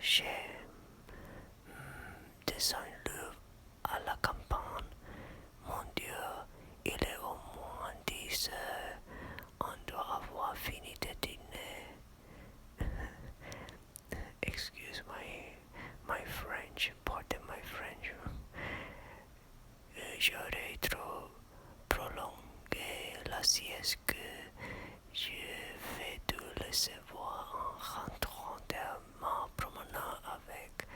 J'ai descendu à la campagne. Mon Dieu, il est au moins 10 heures. On doit avoir fini de dîner. Excuse my French, pardon my French. J'aurais trop prolongé la sieste que je vais te laisser voir en rentrant de ma promenade avec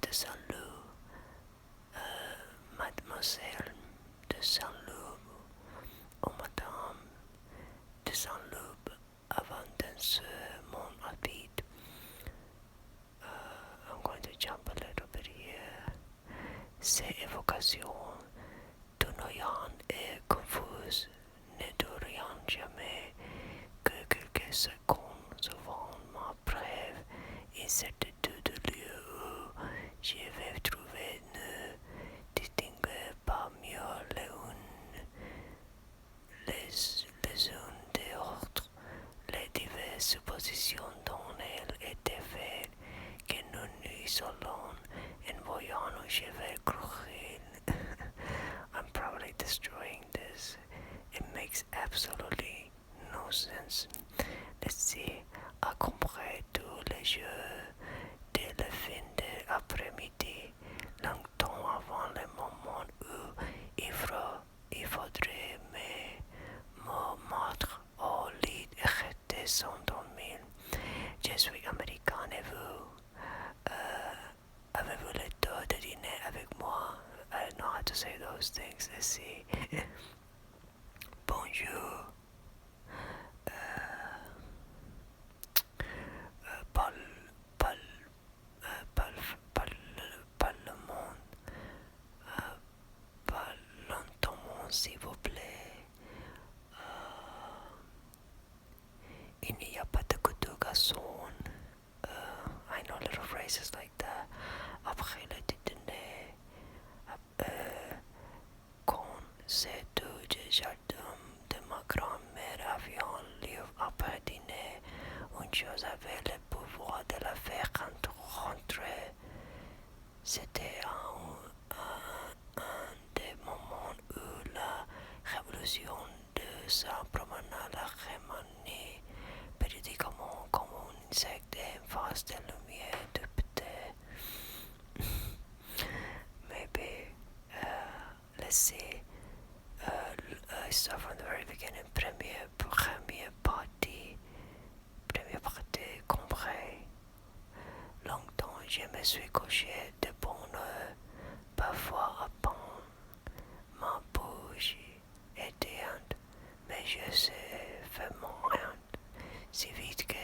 de Saint-Loup, mademoiselle de Saint-Loup ou madame de Saint-Loup avant danser mon habit. I'm going to jump a little bit here. Ces évocations tournoyantes et confuses ne dureront jamais que quelques secondes. Souvent ma brève incertitude du lieu où je vais trouver ne distingue pas mieux les unes des autres, les diverses suppositions dont elles étaient faites, que nous nous isolons en voyant nos cheveux croquer. I'm probably destroying this. It makes absolutely no sense. Let's see. À comprendre tous les jeux de la fin de l'après-midi, longtemps avant le moment où il faudrait me mettre au lit et rester sans dormir. Je suis américain et vous, avez-vous le temps de dîner avec moi? I don't know how to say those things. Let's see. Bonjour. Parle, parle, parle, parle, parle-moi. Parle lentement, s'il vous plaît. Il n'y a pas de couteau garçon. I know little phrases like that. Après le déjeuner, quand c'est tout le jardin de ma grand-mère avions lieu après dîner, une chose avait le pouvoir de la faire rentrer. C'était un des moments où la révolution de sa promenade a remanié périodiquement comme un insecte en face de lumière de peut-être. Maybe let's see. I start from the very beginning. Première partie compris. Longtemps je me suis couché de bonne heure, parfois à peine. Ma bouche était honte, mais je sais vraiment honte, si vite que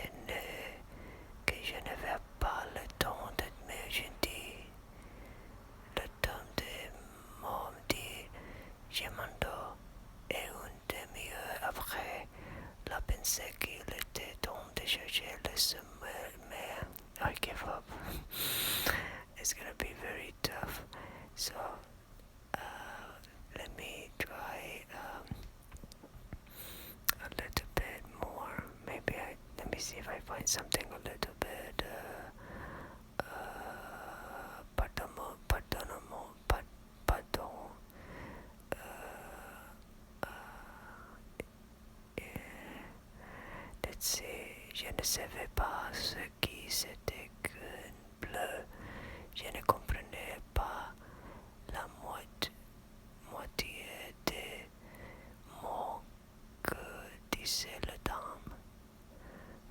je n'avais pas le temps d'être me gentil, le temps de me dire je m'endors, et une demi-heure après, la pensée qu'il était temps de chercher le sommeil, mais I give up. It's gonna be very tough. So let me try a little bit more. Let me see if I find something a little bit. Pardon. Let's see. Je ne savais pas ce qui c'était qu'une bleu. Je ne comprenais pas la moitié des mots que disait la dame.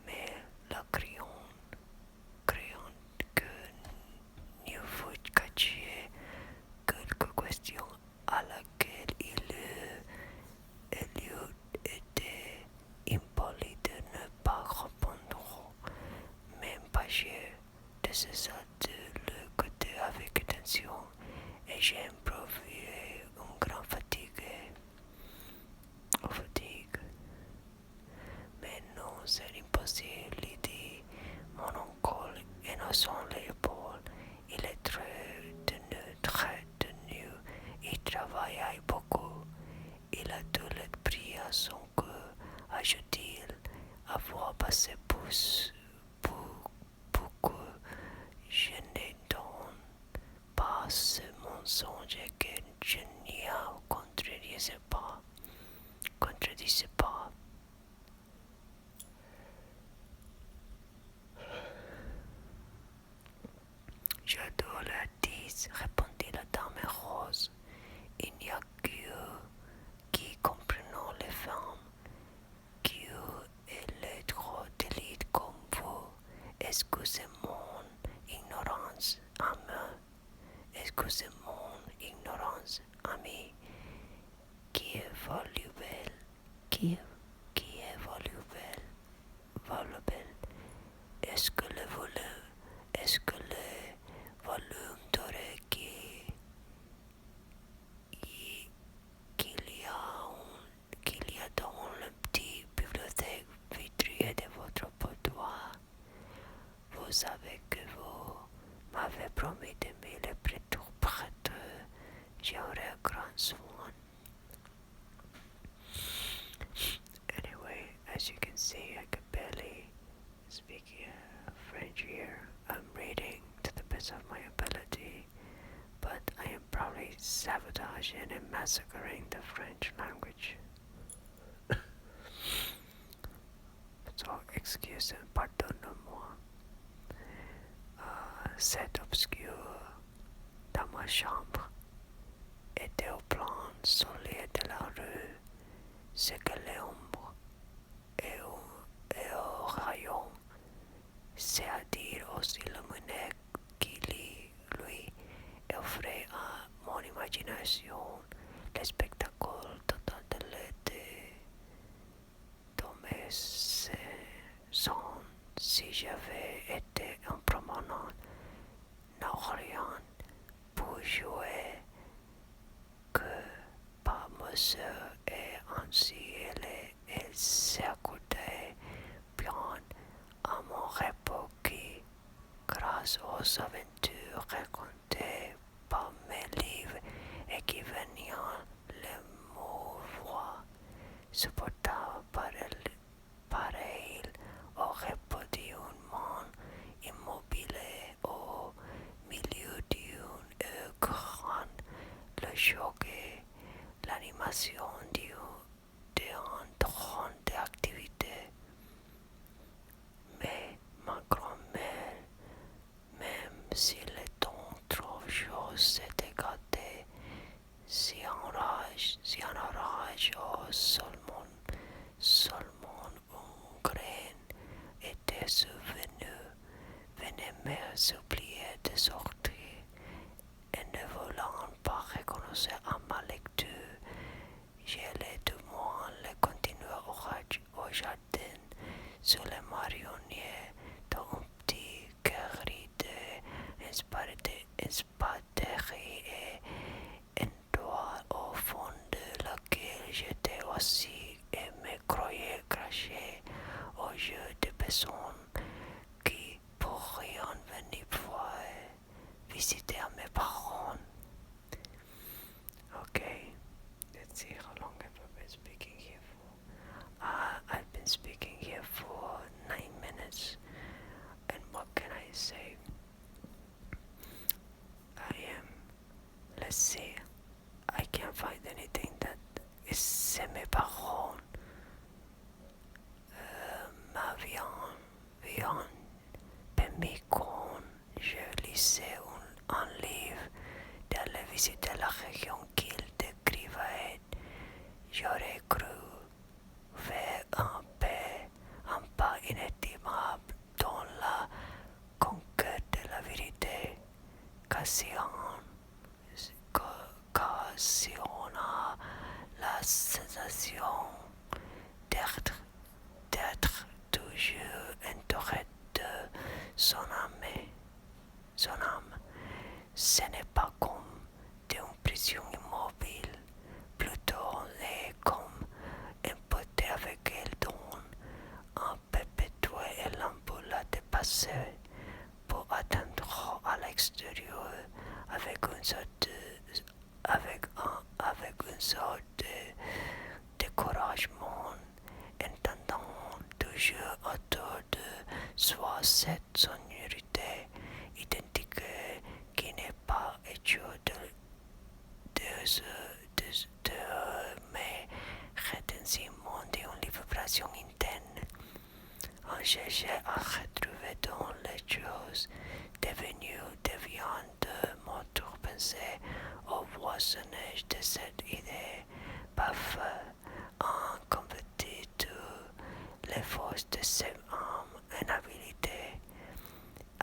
Mais la crayon que nous vous cachiez quelques questions à laquelle il eût été impoli de ne pas répondre, même pas cher de cessa de le côté avec attention, et j'ai improvisé une grande fatigue. Mais non, c'est impossible, il dit mon oncle, innocent les épaules. Il est très tenu, il travaille beaucoup. Il a tout l'esprit à son cœur, ajoute-t-il, avoir passé beaucoup à ce mensonge que je n'y contredisais pas. Contredisais pas. J'adore l'artiste, répondit la dame rose. Il n'y a que qui comprenons les femmes, qui est le trop d'élite comme vous. Excusez mon ignorance, ami. Excusez mon ignorance, ami. Qui est voluble, qui est voluble, voluble. Est-ce que le volume d'oreille qu'il y a dans le petit bibliothèque vitrée de votre boudoir? Vous savez que vous m'avez promis d'aimer les prêtres. J'aurai grand soin. Anyway, as you can see, I could barely speak French here. I'm reading to the best of my ability, but I am probably sabotaging and massacring the French language. So, excuse and pardonne-moi. Cette obscure dans ma chambre était au plan solaire de la rue, ce que l'ombre et au rayon, c'est-à-dire aussi lumineux qui lui offrait à mon imagination le spectacle total de l'été. Dans mes sons, si j'avais été un promenade norient pour jouer que par monsieur et ainsi elle s'accordait bien à mon repos qui, grâce aux aventures racontées par mes livres et qui venaient l'émouvoir, supportable pareil au repos d'un monde immobile au milieu d'une grande, le choc et l'animation d'un drone d'activité. Mais ma grand-mère, même si le temps trop chaud s'était gâté, s'y enrage seulement une graine était survenue, venait me supplier de sortir, et ne voulant pas reconnaître à ma lecture, j'allais du moins le continuer au jardin, sur les marronniers, dans un petit carré d'espadérie et un doigt au fond de laquelle j'étais assis et me croyais craché au jeu de personnes qui pourraient venir voir visiter à mes parents. Okay, let's see how long have I been speaking here for. I've been speaking here for 9 minutes, and what can I say? Let's see, I can't find anything that is semi-parent. Ma viande permis quand je lisais un livre d'aller visiter la région qu'il décrivait. J'aurais cru faire un pas inestimable dans la conquête de la vérité, occasionna la sensation d'être toujours entouré de son âme. Ce n'est pas comme d'une prison immobile, plutôt elle est comme emportée avec elle dans un perpétuel élan pour la dépasser, pour atteindre à l'extérieur avec une sorte de découragement, entendant toujours autour de soi cette sonorité identique qui n'est pas échouée mes retentissements d'une vibration interne. On cherchait à retrouver dans les choses deviant de notre pensée au voisinage de cette idée. Parfois, en compétit les forces de cette âme en habilité,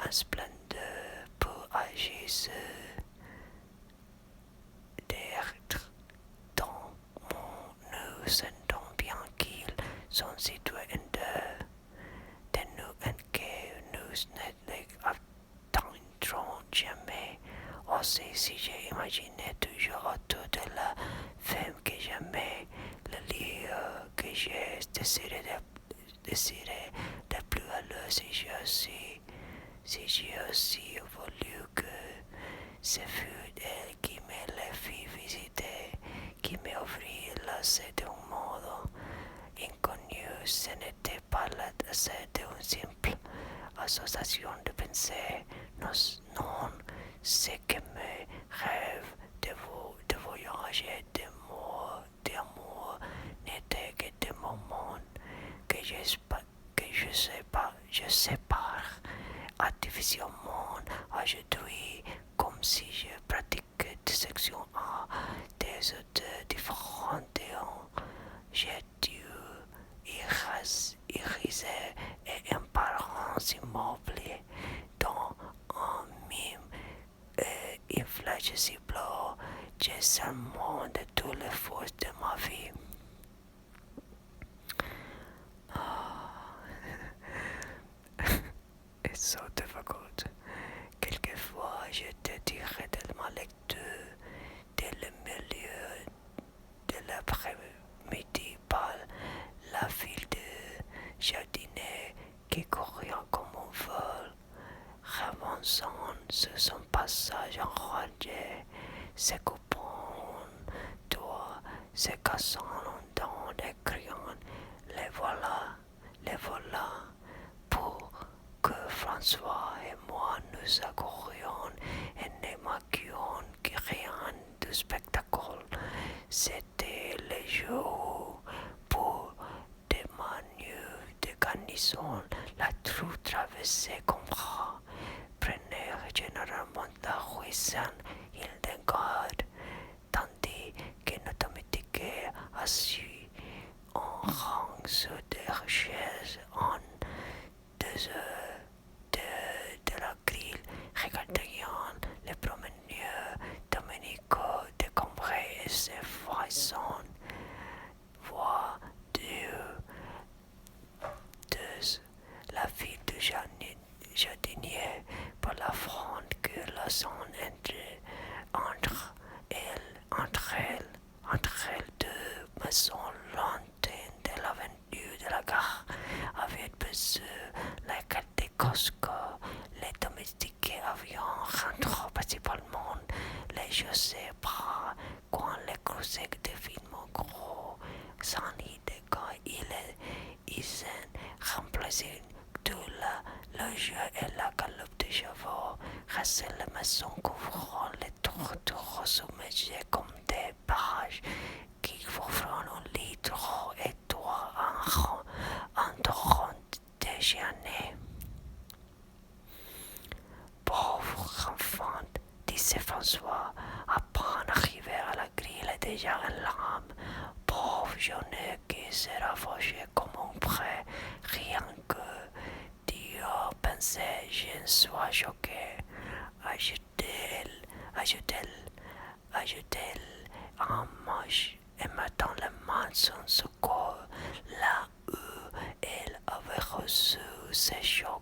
en splendeur pour agir sur des êtres dont nous sentons bien qu'ils sont situés de nous et que nous ne les atteindrons jamais. Aussi, si j'ai imaginé toujours autour de la femme que j'aimais, le lieu que j'ai désiré de plus à l'heure, si j'ai aussi voulu que ce fût elle qui me les fit visiter, qui m'offrit l'accès d'un modo inconnu. Ce n'était pas l'accès d'une simple association de pensée, non, ce que mes rêves de voyage et d'amour n'étaient que des moments que je sépare artificiellement aujourd'hui, comme si je pratiquais des sections à des auteurs différents et j'ai dû iriser et apparence immobile dans un mime inflexible, j'ai seulement de toutes les forces de ma vie. It's so difficult. Quelquefois, je te dirai de ma lecture dès le milieu de l'après-midi par la file de jardiniers qui courait comme un vol, avançant sur son passage enragé, se coupant un doigt, se cassant un dent et criant les voilà, pour que François et moi nous accourions et n'émaquions rien du spectacle. C'était le jour pour des manœuvres de garnison. La troupe traversait comme bras, prenait généralement la rue Saint-Hildegarde, tandis que notre domestique assis en rang sur des chaises en dehors de la grille, regardant les promeneurs Domenico de Cambrai et ses voisins. Voix la fille du jardinier par la fronde que la son entre elles deux maisons lointaines de l'avenue de la gare avait besoin la des Costco. Les domestiques avaient rentré principalement les chaussées bras quand les cruzaient de films gros sans idée quand ils remplaçaient tout le jeu et la galope de chevaux. Restaient les maisons couvrant les tours sommagés comme des barrages qui offrent un lit trop étroit en torrent déjeuner. Pauvre enfant, disait François, à peine arrivé à la grille déjà en larmes. Pauvre jeune qui sera fauché comme un prêt, rien que Dieu pensait, je ne sois choqué. Ajoutait-elle en marche et mettant la main sur son corps, là où elle avait reçu ses chocs.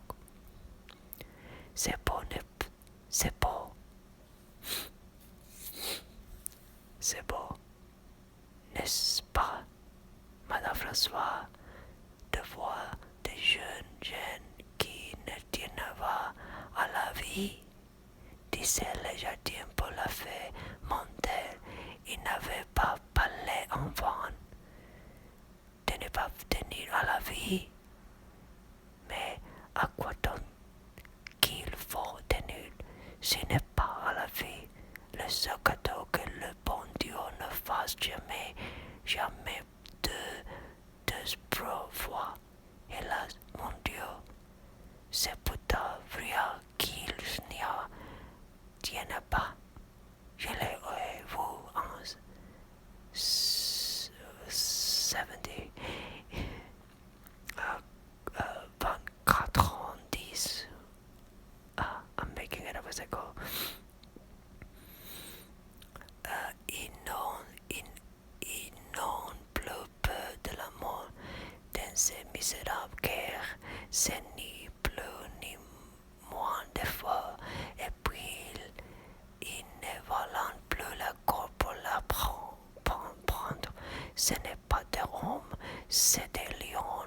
C'est beau, n'est-ce pas, Madame François, de voir des jeunes gens qui ne tiennent pas à la vie, disait le jardin pour la faire monter. Il n'avait pas parlé en vain de ne pas tenir à la vie, mais à quoi donc qu'il faut tenir, ce n'est pas à la vie le seul cadeau que le bon Dieu misérable guerre, c'est ni plus ni moins de feu, et puis il ne valant plus la corde pour la prendre. Ce n'est pas de Rome, c'est de Lyon.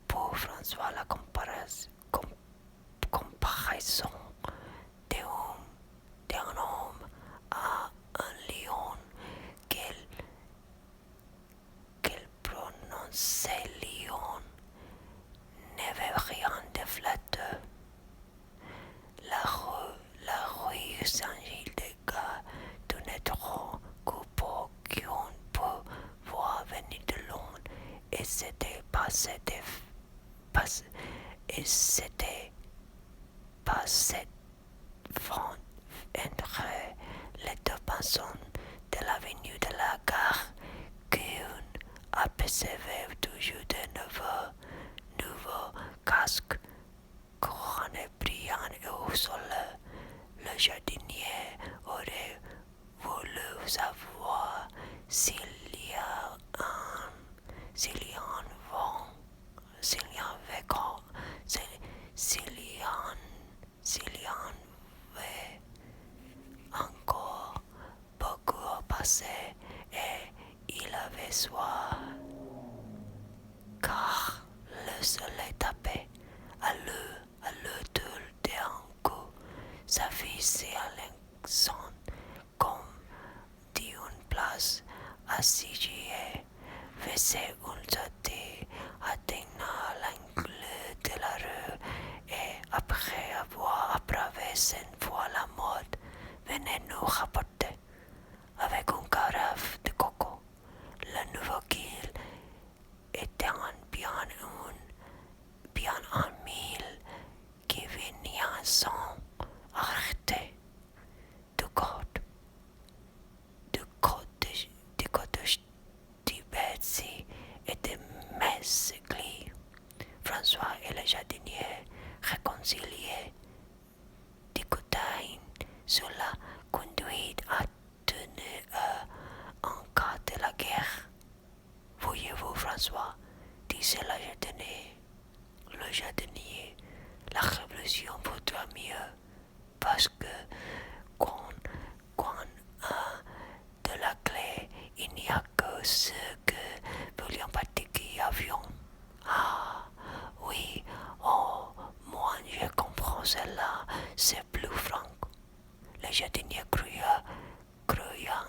Pour François, la comparaison d'un homme à un lion qu'elle prononçait lion n'avait rien de flatteur. La rue Saint-Gilles-des-Gars tournait trop coupot qu'on peut voir venir de loin, et c'était pas cette fente entre les deux personnes de l'avenue de la gare qu'on apercevait toujours de nouveaux casques couronnés brillants et au soleil. Le jardinier aurait voulu savoir s'il y avait encore beaucoup à passer, et il avait soif, car le soleil tapait à l'autour d'un coup. Sa fille s'élançant comme d'une place assiégée, faisait une sortie, atteignant l'angle de la rue, et après avoir traversé une fois la mode, venait nous rapporter avec une carafe de coco. Le nouveau qu'il était bien en mille qui venait sans arrêter du côté de Betsy et de Messigli. François et le jardinier réconciliés discutaient sur la conduite à tenir en cas de la guerre. Voyez-vous, François, disait le jardinier, la révolution vaudra mieux, parce que quand de la clé, il n'y a que ce que William Patrick avions. Ah, oui, oh, moi je comprends cela, c'est plus franc. Le jardinier croyant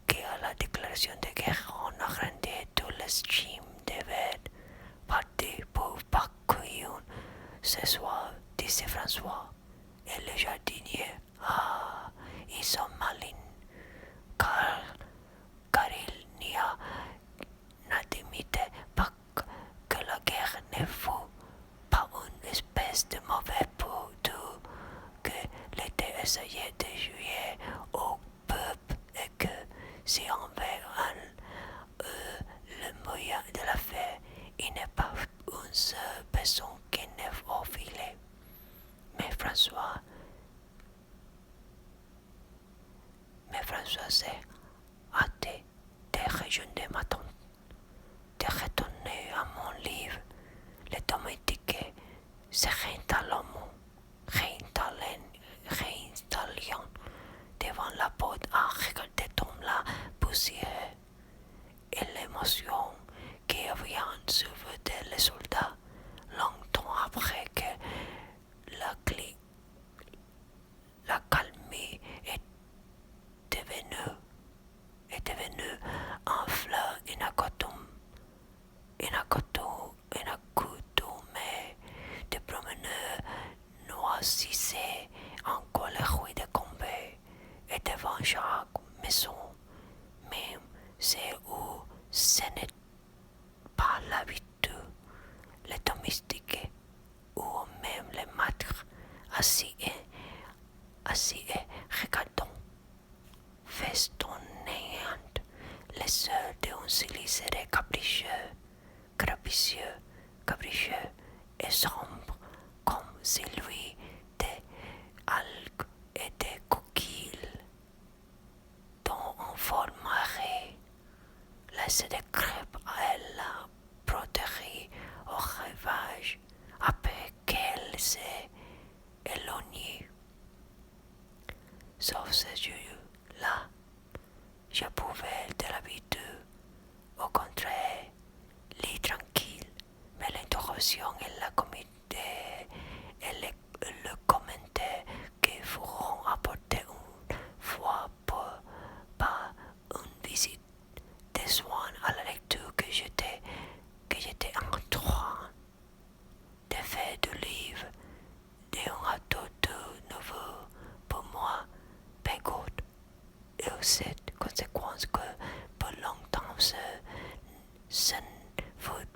qu'à la déclaration de guerre, on arrêtait tout le stream de verre parti pour Bakuyon ce soir, disait François. Et le jardinier, ah, ils sont malins, car il n'y a n'admettait pas que la guerre ne fût pas une espèce de mauvais pour tout, que l'État essayait de jouer au peuple, et que si on veut le moyen de la faire, il n'est pas une seule personne qui n'est au filet. Mais François s'est hâté de rejoindre ma tante, de retourner à mon livre. Le domestique se réinstallant devant la porte en regardant tomber la poussière et l'émotion qui avait survolé les soldats longtemps après que la calmie est devenue un fleur inaccoutumée de promeneurs noisissaient encore les rues de Combay, et devant chaque maison, même c'est où ce n'est pas l'habitude, les domestiques ou même les maîtres assis et regardant festonnant les sœurs d'un silicère capricieux et sombre comme celui des algues et des coquilles dont on formerait laissé des crêpes à la broderie aurait l'application et la comité et le commentaire qui feront apporter une fois pas une visite des soins à la lecture que j'étais en train de faire du livre d'un atout tout nouveau pour moi, Pégoud, et cette conséquence que pour longtemps ce ne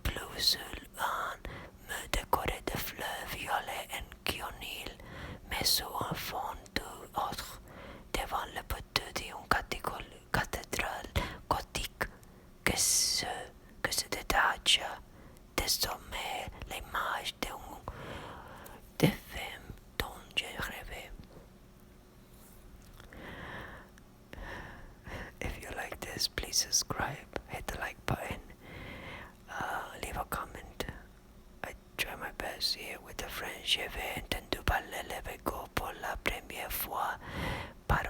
plus seul un me décorer de fleurs violets et guionil, mais sur un fond tout autre, devant le poteau d'une cathédrale gothique que se détache désormais l'image de film dont j'ai rêvé. If you like this, please subscribe, hit the like button, leave a comment. I try my best here with a friend. J'avais entendu parler l'Evego pour la première fois par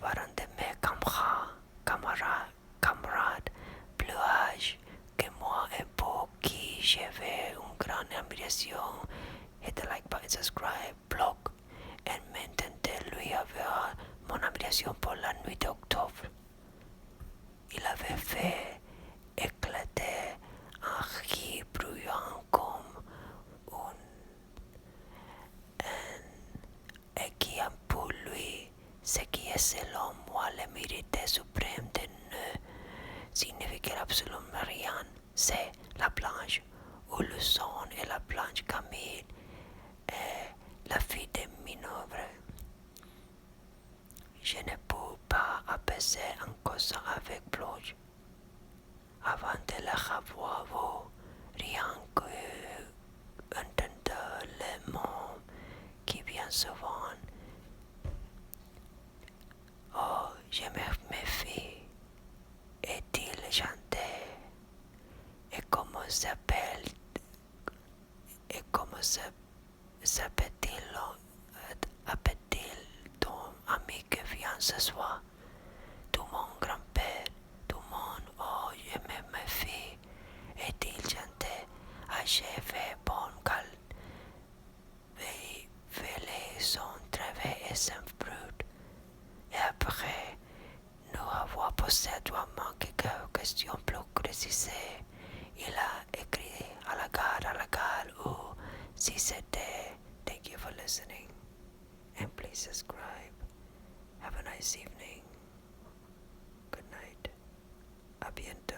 un de mes camarades plus âgés que moi et pour qui j'avais une grande admiration. Hit the like button, subscribe, blog, et m'entendait lui avoir mon admiration pour la nuit d'octobre. Il avait fait éclater un rire bruyant comme et qui a pour lui ce qui est selon moi le mérite suprême de ne signifier absolument rien. C'est la planche où le son et la planche Camille et la fille de Minovre. Je ne peux pas apaiser en causant avec Bloch avant de la revoir rien que entendre le mot qui vient souvent. Oh, je me méfie, est-il chanté, et comment s'appelle-t-il ton ami qui vient ce soir? Tout mon grand-père, tout mon, oh, je me méfie, est-il chanté, achevé bon cal, veillé son travail et sans brut. Et après nous avoir posé doucement quelques questions plus précisées, il a écrit à la gare, ou si c'était. Thank you for listening, and please subscribe. Have a nice evening. Good night. A bientôt.